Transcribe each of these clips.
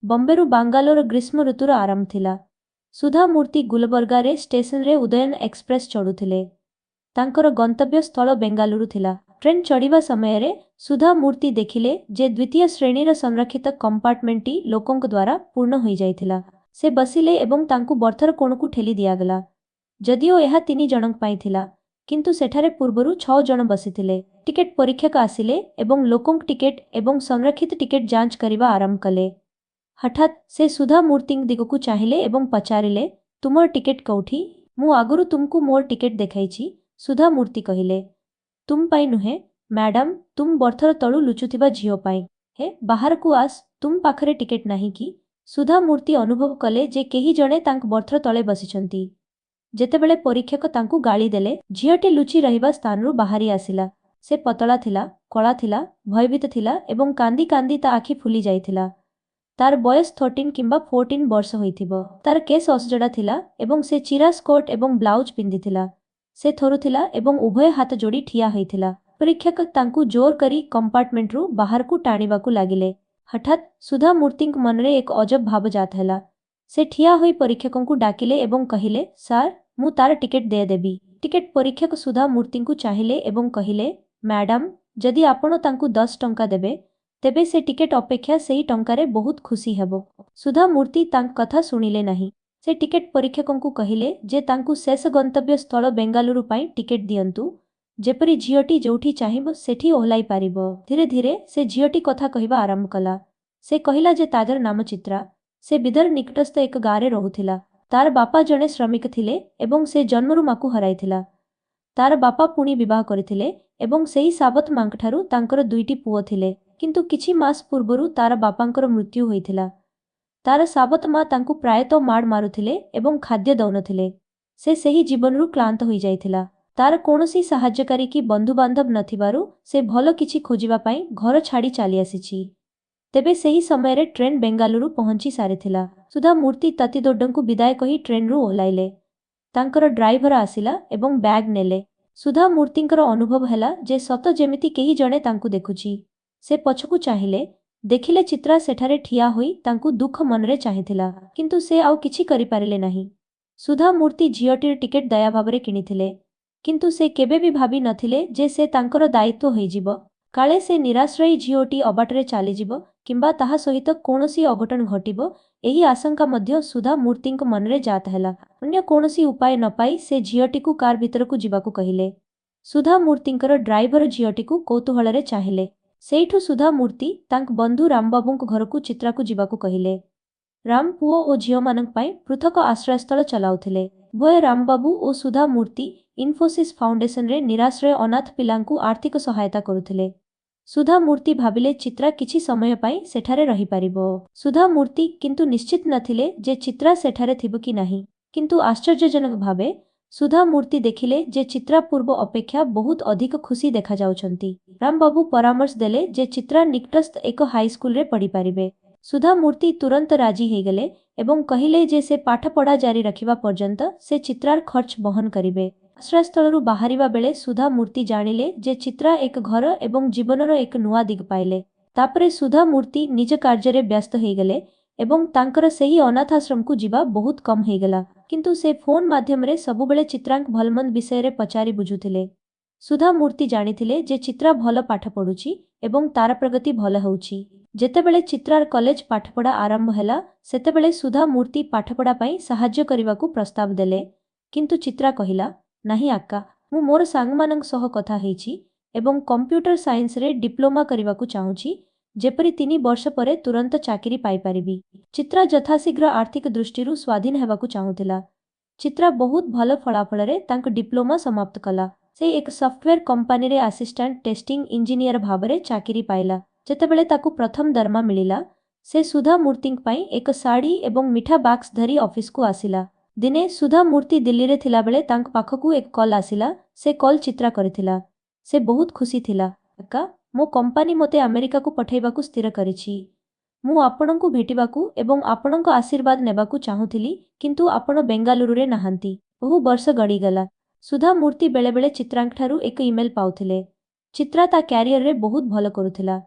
बम्बेरू बांगालोर ग्रीष्म ऋतुर आरंभ थिला। सुधा मूर्ति गुलबर्गारे स्टेशन रे उदयन एक्सप्रेस चढ़ुथिले। तांकर गंतव्य स्थल बेंगालुरु थिला। ट्रेन चढ़िबा समय रे सुधा मूर्ति देखिले जे द्वितीय श्रेणीर संरक्षित कंपार्टमेंटटी लोकंक द्वारा पूर्ण होई जाइथिला। से बसिले एवं तांकु बर्थर कोणकु ठेली दियागला। जदिओ एहा 3 जनक पाई थिला, किंतु सेठारे पूर्वरु 6 जन बसिथिले। टिकेट परीक्षक आसिले एवं लोकंक टिकेट एवं संरक्षित टिकेट जांच करिबा आरंभ कले। हठात से सुधा मूर्तिंक दिगकु चाहिले एवं पचारिले, तुमर टिकेट कौठी? मु आगुरु तुमकु मोर टिकेट देखाइछि, सुधा मूर्ति कहिले। तुम पाई नुहे मैडम, तुम बर्थर तळु लुचुथिबा झियो पाई। हे बाहर को आस, तुम पाखरे टिकेट नाही कि? सुधा मूर्ति अनुभव कले जे केही जणे तांक बर्थर तळे बसिछंती। जेतेबेले परीक्षक तांकु गाली देले, झियोटी लुचि रहिबा स्थानरु बाहरी आसिला। से पतला थिला, कला थिला, भयभीत थिला एवं कांदी कांदी ता आखि फुली जाइथिला। तार बयस 13 किंबा 14 वर्ष होइथिबो। तार केस असजड़ा थिला एवं से चिरा स्कर्ट एवं ब्लाउज पिंधिथिला। से थरुथिला एवं उभय हाथ जोड़ी ठिया होइथिला। परीक्षक तांकु जोर करी कंपार्टमेंटरू बाहर को टाणीबाकू लागिले। हठात सुधा मूर्तिंक मनरे एक अजब भाव जात हैला। से ठिया होई परीक्षकंकु डाकिले एवं कहिले, सार मु तार टिकेट दे देबी। टिकेट परीक्षक सुधा मूर्तिंकु चाहिले एवं कहिले, मैडम जदि आपण तांकु 10 टंका देबे तेबे से टिकेट अपेक्षा सेही टंकारे बहुत खुशी हेबो। सुधा मूर्ति तांक कथा सुनिले नहीं। से टिकेट परीक्षकंकु कहिले जे तांकु शेष गंतव्य स्थल बेंगालुरु पाई टिकेट दियंतु, जेपरी झियोटी जोठी चाहिबो सेठी ओहलाई पारिबो। धीरे धीरे से झियोटी कथा कहिबा आरंभ कला। से कहिला जे ताजर नाम चित्रा। से बिदर निकटस्थ एक गारे रहुथिला। तार बापा जणे श्रमिक थिले एवं से जन्मरु माकु हराइथिला। तार बापा पुणी विवाह करिथिले एवं सेही साबत मांकठारु तांकर 2टी पुओ थिले, किंतु किछि मास पूर्वरु तार बापांकर मृत्यु होइथिला। तार साबत मां तांकु प्रायतः माड़ मारुथिले एवं खाद्य दौनथिले। से सेही जीवनरु क्लांत होई जाइथिला। तार कोनोसी सहाय्यकारी की बंधु बांधव नथिबारु से भलो किछि खोजिबा पाई घर छाड़ी चाली आसिछि। तेबे सेही समय रे ट्रेन बेंगालुरु पहुंची सारिथिला। सुधा मूर्ति तातीदोड्डंकु विदाय कही ट्रेनरु ओह्लाइले। तांकर ड्राइवर आसिला एवं बैग नेले। सुधा मूर्तिंकर अनुभव हैला जे सत जेमिति केही जणे तांकु देखुछि। से पछकु चाहिले, देखिले चित्रा सेठारे ठिया होई तांकु दुख मनरे चाहिथिला, किंतु से आउ किछि करि पारिले नाही। सुधा मूर्ति झियोटीर टिकेट दया भाबरे किनिथिले, किंतु से केबे भी भाबी नथिले जे से तांकर दायित्व होइजिबो। काले से निराश्रयी झियोटी अबाटरे चालीजिबो किंबा ताहा सहित कोनोसी अघटन घटिबो, एही आशंका मध्य सुधा मूर्तिंक मनरे जात हैला। अन्य कोनोसी उपाय न पाई से झियोटीकु कार भितरकु जिबाकु कहिले। सुधा मूर्तिंकर ड्राइवर झियोटीकु कौतूहलरे चाहिले। सेठु सुधा मूर्ति तांक बंधु रामबाबूंक घरकु चित्राकु जिबाकु कहिले। राम पुओ ओ झियो मानक पाई पृथक आश्रयस्थल चलाउथिले। भय रामबाबू ओ सुधा मूर्ति इन्फोसिस फाउंडेशन रे निराश्रय अनाथ पिलांकु आर्थिक सहायता करुथिले। सुधा मूर्ति भाबिले चित्रा किछि समय पाई सेठारे रही पारिबो। सुधा मूर्ति किंतु निश्चित नथिले जे चित्रा सेठारे थिबो कि नाही, किंतु आश्चर्यजनक भावे सुधा मूर्ति देखिले जे चित्रा पूर्व अपेक्षा बहुत अधिक खुशी देखा जाउछंती। रामबाबू परामर्श देले जे चित्रा निकटस्थ एक हाईस्कूल रे पढ़ी पारिबे। सुधा मूर्ति तुरंत राजी हो गले एवं कहिले जे से पाठ पढ़ा जारी रखिबा पर्यंत से चित्रार खर्च बहन करिबे। आश्रयस्थलरू बाहरिबा बेले सुधा मूर्ति जानिले जे चित्रा एक घर एवं जीवनर एक नुआ दिग पाइले। तापरे सुधा मूर्ति निज कार्य व्यस्त हो गले एवं तांकर सेही अनाथाश्रम को जीवा बहुत कम हो गला, किंतु से फोन माध्यम रे सबुबेले चित्रांक भलमंद विषय रे पचारि बुझुथिले। सुधा मूर्ति जानिथिले जे चित्रा भल पाठ पढ़ुछि एवं तार प्रगति भल होउछि। जेतेबेले चित्रार कॉलेज पाठपढ़ा आरंभ हैला सेतेबेले सुधा मूर्ति पाठपढ़ा पाई सहाय्य करिबाकू प्रस्ताव देले, किंतु चित्रा कहिला, नाही आक्का, मु मोर सांगमानंक सह कथा हेछि एवं कंप्यूटर साइंस रे डिप्लोमा करिबाकू चाहूछि, जेपरी 3 वर्ष परे तुरंत चाकरी पाई पारिबी। चित्रा यथाशीघ्र आर्थिक दृष्टिरू स्वाधीन हेबाकू चाहूथिला। चित्रा बहुत भल फलाफल रे तांक डिप्लोमा समाप्त कला। से एक सॉफ्टवेयर कंपनी रे असिस्टेंट टेस्टिंग इंजीनियर भाबरे चाकरी पाइला। जेतेबेले ताकू प्रथम दरमा मिलिला, से सुधा मूर्तिंक पाई एक साड़ी एवं मिठा बाक्स धरी ऑफिस को आसिला। दिने सुधा मूर्ति दिल्ली रे थिला बेले तांक पाखकू एक कॉल आसिला। से कॉल चित्रा करिथिला। से बहुत खुशी थिला। काका, मो कंपनी मते अमेरिका को पठाइबाकू स्थिर करिछि। मु आपणंकु भेटिबाकू एवं आपणंक आशीर्वाद नेबाकू चाहूथिली, किंतु आपण बेंगालुरु रे नाहंती। बहु वर्ष गड़ी गला। सुधा मूर्ति बेले बेले चित्रांकठारु एक ईमेल पाउथिले। चित्रा ता कैरियर रे बहुत भल करुथिला।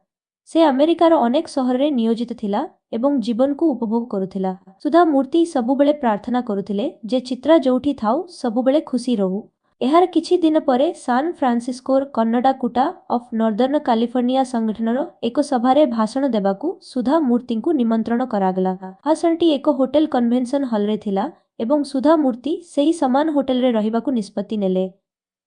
से अमेरिकार अनेक सहर रे नियोजित थिला ଏବଂ ଜୀବନକୁ ଉପଭୋଗ କରୁଥିଲା। ସୁଧା ମୂର୍ତ୍ତି ସବୁବେଳେ ପ୍ରାର୍ଥନା କରୁଥିଲେ ଯେ ଚିତ୍ରା ଯୋଉଠି ଥାଉ ସବୁବେଳେ ଖୁସି ରହୁ। ଏହାର କିଛି ଦିନ ପରେ ସାନ୍ ଫ୍ରାନ୍ସିସ୍କୋର କନ୍ନଡା କୁଟା ଅଫ୍ ନର୍ଦର୍ଣ୍ଣ କାଲିଫର୍ଣ୍ଣିଆ ସଂଗଠନର ଏକ ସଭାରେ ଭାଷଣ ଦେବାକୁ ସୁଧା ମୂର୍ତ୍ତିଙ୍କୁ ନିମନ୍ତ୍ରଣ କରାଗଲା। ଭାଷଣଟି ଏକ ହୋଟେଲ କନଭେନସନ ହଲରେ ଥିଲା ଏବଂ ସୁଧା ମୂର୍ତ୍ତି ସେହି ସମାନ ହୋଟେଲରେ ରହିବାକୁ ନିଷ୍ପତ୍ତି ନେଲେ।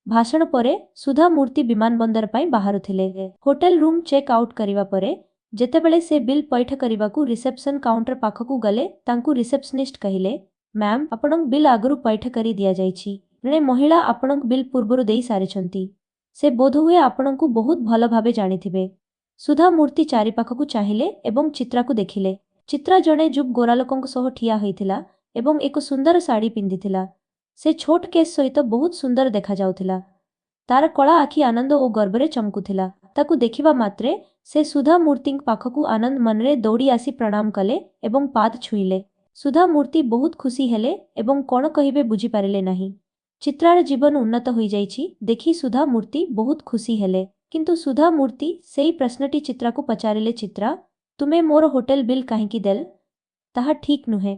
ଭାଷଣ ପରେ ସୁଧା ମୂର୍ତ୍ତି ବିମାନ ବନ୍ଦର ପାଇଁ ବାହାରୁଥିଲେ। ହୋଟେଲ ରୁମ୍ ଚେକ୍ ଆଉଟ୍ କରିବା ପରେ ଯେତେବେଳେ ସେ ବିଲ୍ ପୈଠ କରିବାକୁ ରିସେପ୍ସନ କାଉଣ୍ଟର ପାଖକୁ ଗଲେ ତାଙ୍କୁ ରିସେପ୍ସନିଷ୍ଟ କହିଲେ, ମ୍ୟାମ୍, ଆପଣଙ୍କ ବିଲ୍ ଆଗରୁ ପୈଠ କରି ଦିଆଯାଇଛି। ଜଣେ ମହିଳା ଆପଣଙ୍କ ବିଲ୍ ପୂର୍ବରୁ ଦେଇ ସାରିଛନ୍ତି। ସେ ବୋଧହୁଏ ଆପଣଙ୍କୁ ବହୁତ ଭଲ ଭାବେ ଜାଣିଥିବେ। ସୁଧା ମୂର୍ତ୍ତି ଚାରିପାଖକୁ ଚାହିଁଲେ ଏବଂ ଚିତ୍ରାକୁ ଦେଖିଲେ। ଚିତ୍ରା ଜଣେ ଯୁବ ଗୋରା ଲୋକଙ୍କ ସହ ଠିଆ ହୋଇଥିଲା ଏବଂ ଏକ ସୁନ୍ଦର ଶାଢ଼ୀ ପିନ୍ଧିଥିଲା। ସେ ଛୋଟ କେସ୍ ସହିତ ବହୁତ ସୁନ୍ଦର ଦେଖାଯାଉଥିଲା। ତାର କଳା ଆଖି ଆନନ୍ଦ ଓ ଗର୍ବରେ ଚମକୁଥିଲା। ତାକୁ ଦେଖିବା ମାତ୍ରେ ସେ ସୁଧା ମୂର୍ତ୍ତିଙ୍କ ପାଖକୁ ଆନନ୍ଦ ମନରେ ଦୌଡ଼ି ଆସି ପ୍ରଣାମ କଲେ ଏବଂ ପାଦ ଛୁଇଁଲେ। ସୁଧା ମୂର୍ତ୍ତି ବହୁତ ଖୁସି ହେଲେ ଏବଂ କ'ଣ କହିବେ ବୁଝିପାରିଲେ ନାହିଁ। ଚିତ୍ରାର ଜୀବନ ଉନ୍ନତ ହୋଇଯାଇଛି ଦେଖି ସୁଧା ମୂର୍ତ୍ତି ବହୁତ ଖୁସି ହେଲେ। କିନ୍ତୁ ସୁଧା ମୂର୍ତ୍ତି ସେଇ ପ୍ରଶ୍ନଟି ଚିତ୍ରାକୁ ପଚାରିଲେ, ଚିତ୍ରା, ତୁମେ ମୋର ହୋଟେଲ ବିଲ୍ କାହିଁକି ଦେଲ? ତାହା ଠିକ୍ ନୁହେଁ।